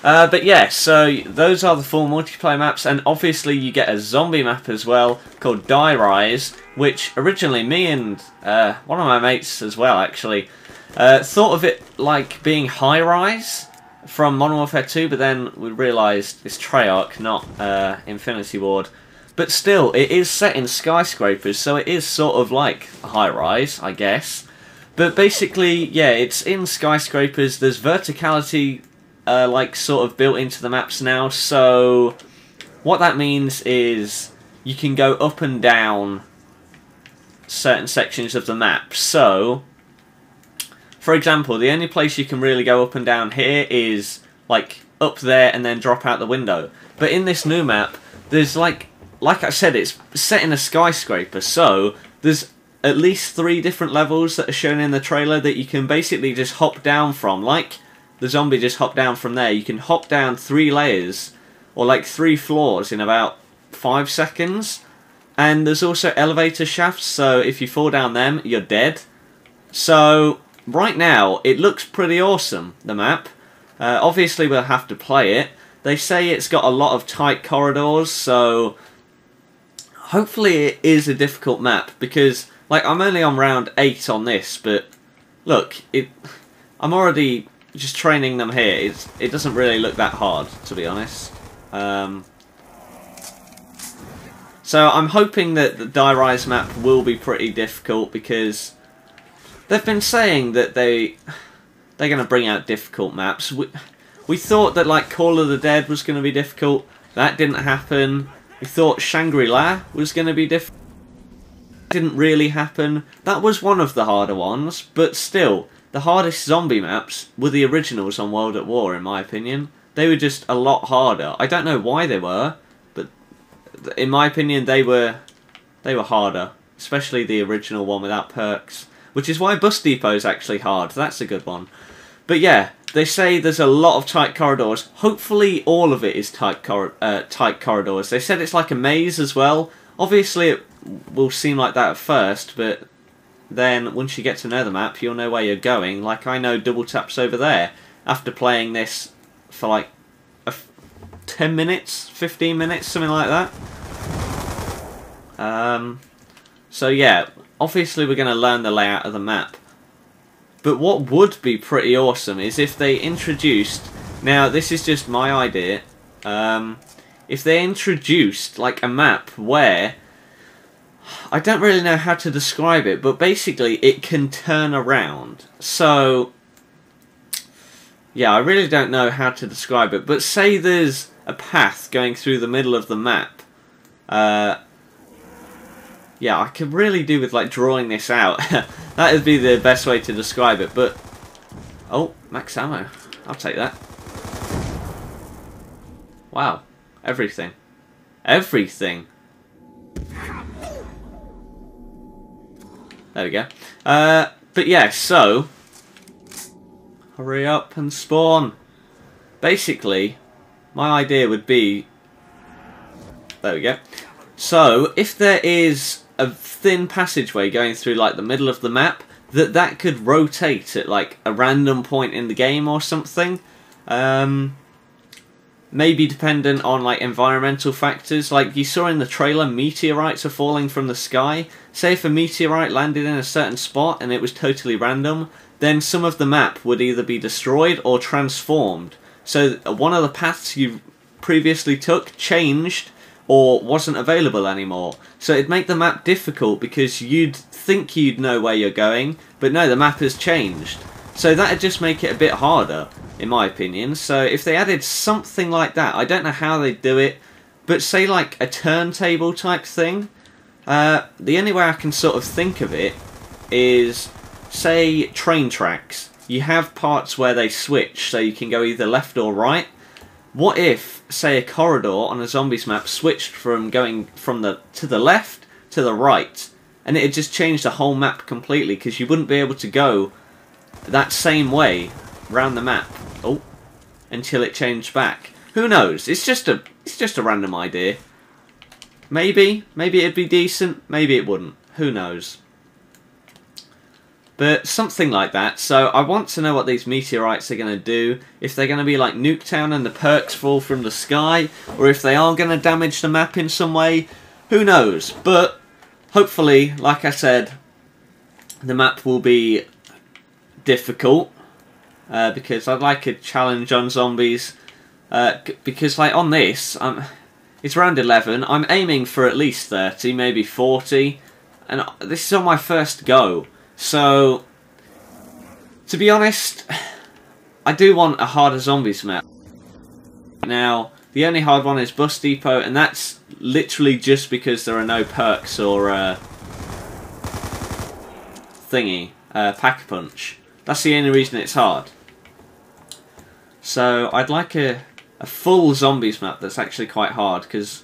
But yeah, so those are the 4 multiplayer maps, and obviously you get a zombie map as well called Die Rise, which originally me and one of my mates as well actually thought of it like being High Rise from Modern Warfare 2, but then we realised it's Treyarch, not Infinity Ward. But still, it is set in skyscrapers, so it is sort of like a High Rise, I guess. But basically, yeah, it's in skyscrapers. There's verticality like sort of built into the maps now, so what that means is you can go up and down certain sections of the map. So for example, the only place you can really go up and down here is like up there and then drop out the window. But in this new map, there's like I said, it's set in a skyscraper, so there's at least 3 different levels that are shown in the trailer that you can basically just hop down from, like the zombie just hopped down from there. You can hop down 3 layers, or like 3 floors in about 5 seconds. And there's also elevator shafts, so if you fall down them, you're dead. So, right now, it looks pretty awesome, the map. Obviously, we'll have to play it. They say it's got a lot of tight corridors, so hopefully it is a difficult map, because, like, I'm only on round 8 on this, but look, I'm already just training them here. It doesn't really look that hard, to be honest. So I'm hoping that the Die Rise map will be pretty difficult, because they've been saying that they're going to bring out difficult maps. We thought that like Call of the Dead was going to be difficult. That didn't happen. We thought Shangri-La was going to be difficult. Didn't really happen. That was one of the harder ones, but still, the hardest zombie maps were the originals on World at War, in my opinion. They were just a lot harder. I don't know why they were, but in my opinion, they were harder. Especially the original one without perks, which is why Bus Depot is actually hard. That's a good one. But yeah, they say there's a lot of tight corridors. Hopefully, all of it is tight corridors. They said it's like a maze as well. Obviously, it will seem like that at first, but then once you get to know the map, you'll know where you're going. Like I know Double Tap's over there after playing this for like 10 minutes, 15 minutes, something like that. So yeah, obviously we're going to learn the layout of the map. But what would be pretty awesome is if they introduced, now this is just my idea, if they introduced like a map where, I don't really know how to describe it, but basically it can turn around. So, yeah, I really don't know how to describe it, but say there's a path going through the middle of the map. Yeah, I could really do with like drawing this out. That would be the best way to describe it, but... Oh, max ammo. I'll take that. Wow. Everything. Everything! There we go. But yeah, so... Hurry up and spawn. Basically, my idea would be... There we go. So, if there is a thin passageway going through like the middle of the map, that could rotate at like a random point in the game or something. Maybe dependent on like environmental factors. Like you saw in the trailer, meteorites are falling from the sky. Say if a meteorite landed in a certain spot and it was totally random, then some of the map would either be destroyed or transformed. So one of the paths you previously took changed or wasn't available anymore. So it'd make the map difficult because you'd think you'd know where you're going, but no, the map has changed. So that'd just make it a bit harder, in my opinion. So if they added something like that, I don't know how they'd do it, but say like a turntable type thing. The only way I can sort of think of it is, say, train tracks. You have parts where they switch, so you can go either left or right. What if, say, a corridor on a zombies map switched from going from to the left to the right, and it had just changed the whole map completely because you wouldn't be able to go that same way round the map. Oh, until it changed back. Who knows? It's just a random idea. Maybe it'd be decent. Maybe it wouldn't. Who knows? But something like that. So I want to know what these meteorites are going to do. If they're going to be like Nuketown and the perks fall from the sky, or if they are going to damage the map in some way. Who knows? But hopefully, like I said, the map will be difficult. Because I'd like a challenge on zombies. Because like on this, it's round 11. I'm aiming for at least 30, maybe 40. And this is on my first go. So, to be honest, I do want a harder zombies map. Now, the only hard one is Bus Depot, and that's literally just because there are no perks or Pack-a-Punch. That's the only reason it's hard. So, I'd like a full zombies map that's actually quite hard, because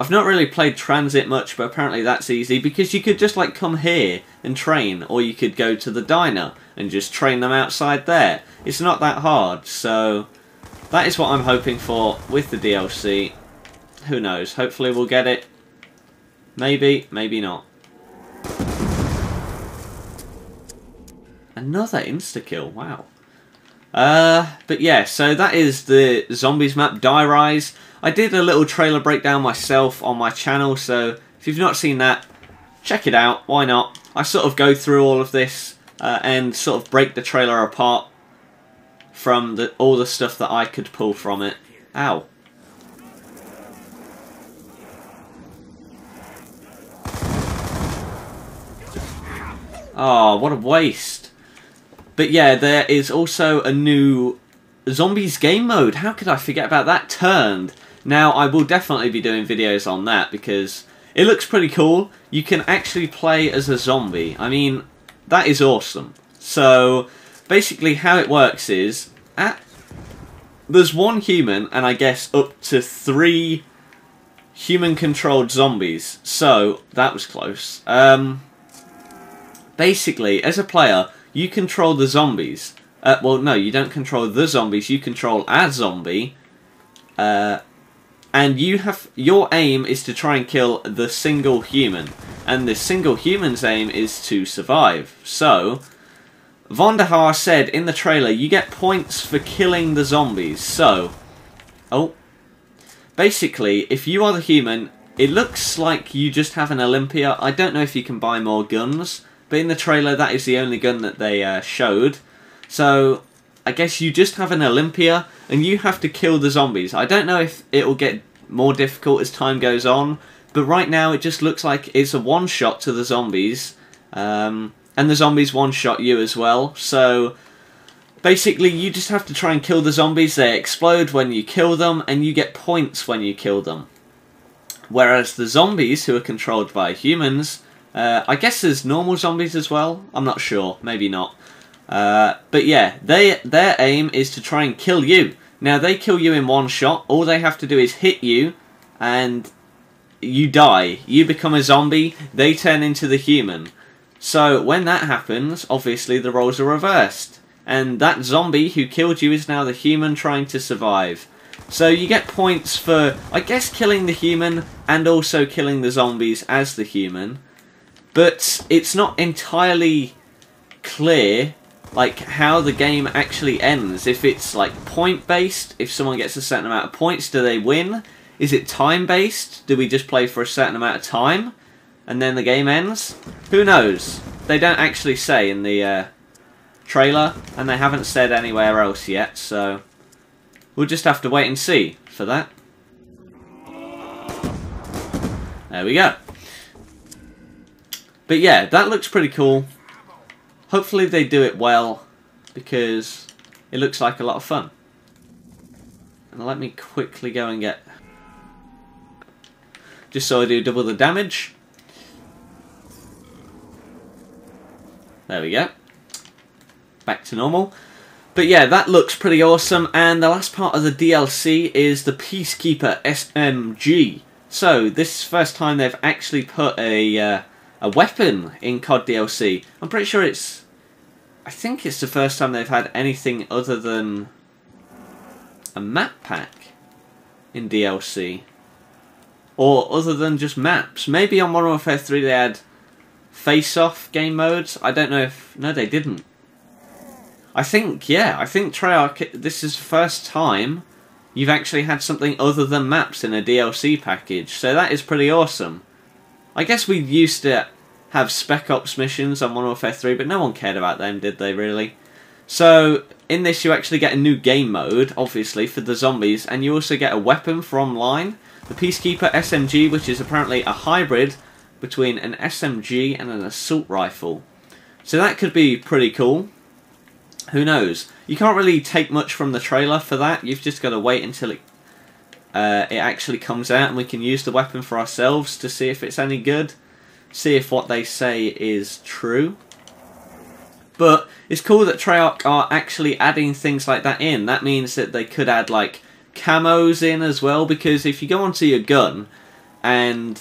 I've not really played Transit much, but apparently that's easy, because you could just like come here and train, or you could go to the diner and just train them outside there. It's not that hard, so that is what I'm hoping for with the DLC. Who knows, hopefully we'll get it. Maybe, maybe not. Another insta-kill, wow. But yeah, so that is the zombies map, Die Rise. I did a little trailer breakdown myself on my channel, so if you've not seen that, check it out, why not? I sort of go through all of this and sort of break the trailer apart from all the stuff that I could pull from it. Ow. Oh, what a waste. But yeah, there is also a new Zombies game mode. How could I forget about that? Turned. Now, I will definitely be doing videos on that because it looks pretty cool. You can actually play as a zombie. I mean, that is awesome. So, basically how it works is, there's one human and I guess up to 3 human-controlled zombies. So, that was close. Basically, as a player, you control the zombies. Well, no, you don't control the zombies, you control a zombie. And your aim is to try and kill the single human. And the single human's aim is to survive. So, Vonderhaar said in the trailer, you get points for killing the zombies. So, basically, if you are the human, it looks like you just have an Olympia. I don't know if you can buy more guns, but in the trailer that is the only gun that they showed. So, I guess you just have an Olympia, and you have to kill the zombies. I don't know if it will get more difficult as time goes on, but right now it just looks like it's a one-shot to the zombies, and the zombies one-shot you as well. So, basically you just have to try and kill the zombies. They explode when you kill them, and you get points when you kill them. Whereas the zombies, who are controlled by humans, I guess there's normal zombies as well? I'm not sure, maybe not. But yeah, their aim is to try and kill you. Now, they kill you in one shot. All they have to do is hit you, and you die. You become a zombie, they turn into the human. So, when that happens, obviously the roles are reversed. And that zombie who killed you is now the human trying to survive. So, you get points for, I guess, killing the human, and also killing the zombies as the human. But it's not entirely clear like how the game actually ends. If it's like point based, if someone gets a certain amount of points, do they win? Is it time based? Do we just play for a certain amount of time and then the game ends? Who knows? They don't actually say in the trailer, and they haven't said anywhere else yet, so we'll just have to wait and see for that. There we go. But yeah, that looks pretty cool. Hopefully they do it well, because it looks like a lot of fun. And let me quickly go and get... just so I do double the damage. There we go. Back to normal. But yeah, that looks pretty awesome. And the last part of the DLC is the Peacekeeper SMG. So, this is the first time they've actually put a weapon in COD DLC. I'm pretty sure it's... I think it's the first time they've had anything other than a map pack in DLC. Or other than just maps. Maybe on Modern Warfare 3 they had face-off game modes. I don't know if... No, they didn't. I think Treyarch, this is the first time you've actually had something other than maps in a DLC package. So that is pretty awesome. I guess we used to have Spec Ops missions on Modern Warfare 3, but no one cared about them, did they really? So, in this you actually get a new game mode, obviously, for the zombies, and you also get a weapon for online, the Peacekeeper SMG, which is apparently a hybrid between an SMG and an assault rifle. So that could be pretty cool. Who knows? You can't really take much from the trailer for that, you've just got to wait until it actually comes out and we can use the weapon for ourselves to see if it's any good, see if what they say is true. But it's cool that Treyarch are actually adding things like that in. That means that they could add like camos in as well, because if you go onto your gun and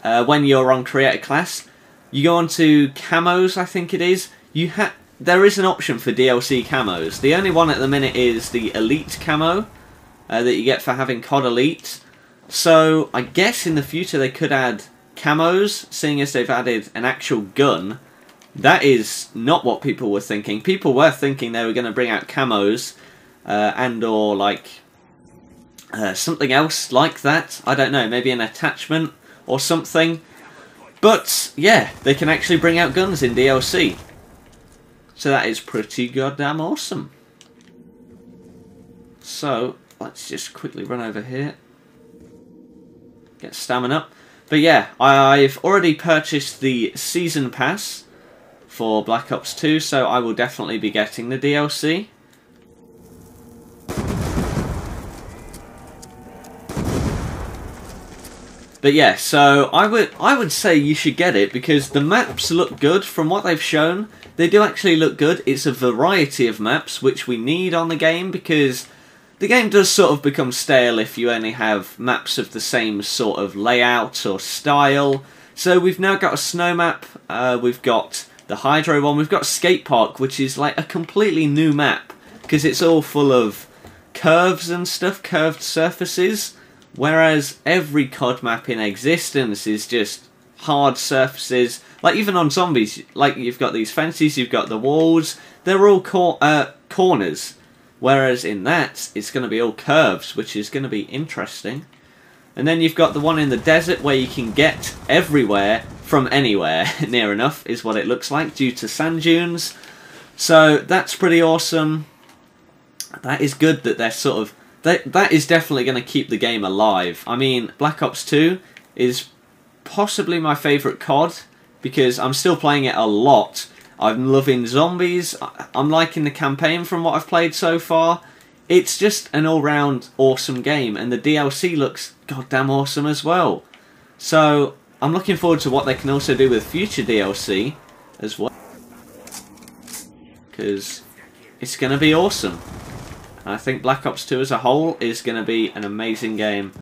when you're on create a class, you go onto camos, I think it is, there is an option for DLC camos. The only one at the minute is the Elite camo that you get for having COD Elite. So I guess in the future they could add camos, seeing as they've added an actual gun. That is not what people were thinking. People were thinking they were going to bring out camos and or like something else like that. I don't know, maybe an attachment or something. But yeah, they can actually bring out guns in DLC. So that is pretty goddamn awesome. So let's just quickly run over here. Get stamina up. But yeah, I've already purchased the Season Pass for Black Ops 2, so I will definitely be getting the DLC. But yeah, so I would say you should get it because the maps look good from what they've shown. They do actually look good. It's a variety of maps which we need on the game because the game does sort of become stale if you only have maps of the same sort of layout or style. So we've now got a snow map, we've got the Hydro one, we've got Skate Park, which is like a completely new map because it's all full of curves and stuff, curved surfaces, whereas every COD map in existence is just hard surfaces. Like even on zombies, like you've got these fences, you've got the walls, they're all corners. Whereas in that, it's going to be all curves, which is going to be interesting. And then you've got the one in the desert where you can get everywhere from anywhere, near enough, is what it looks like, due to sand dunes. So that's pretty awesome. That is good that they're sort of... That is definitely going to keep the game alive. I mean, Black Ops 2 is possibly my favourite COD, because I'm still playing it a lot. I'm loving zombies, I'm liking the campaign from what I've played so far. It's just an all-round awesome game, and the DLC looks goddamn awesome as well. So, I'm looking forward to what they can also do with future DLC as well. Because it's going to be awesome. And I think Black Ops 2 as a whole is going to be an amazing game.